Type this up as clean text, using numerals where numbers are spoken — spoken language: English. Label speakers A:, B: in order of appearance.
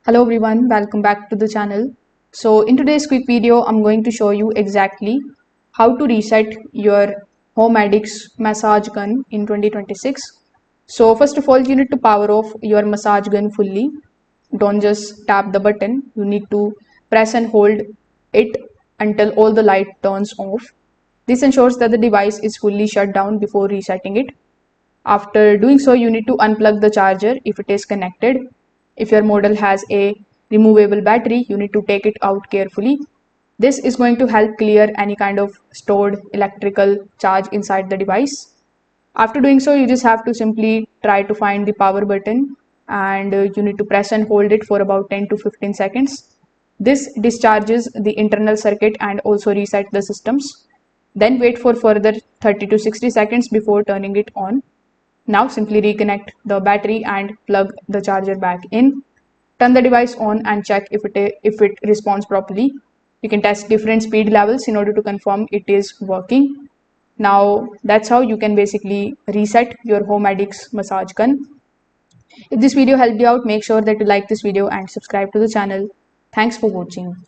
A: Hello everyone, welcome back to the channel. So in today's quick video, I'm going to show you exactly how to reset your HoMedics Massage Gun in 2026. So first of all, you need to power off your massage gun fully. Don't just tap the button. You need to press and hold it until all the light turns off. This ensures that the device is fully shut down before resetting it. After doing so, you need to unplug the charger if it is connected. If your model has a removable battery, you need to take it out carefully. This is going to help clear any kind of stored electrical charge inside the device. After doing so, you just have to simply try to find the power button and you need to press and hold it for about 10 to 15 seconds. This discharges the internal circuit and also resets the systems. Then wait for further 30 to 60 seconds before turning it on. Now simply reconnect the battery and plug the charger back in. Turn the device on and check if it responds properly. You can test different speed levels in order to confirm it is working. Now that's how you can basically reset your HoMedics massage gun. If this video helped you out, make sure that you like this video and subscribe to the channel. Thanks for watching.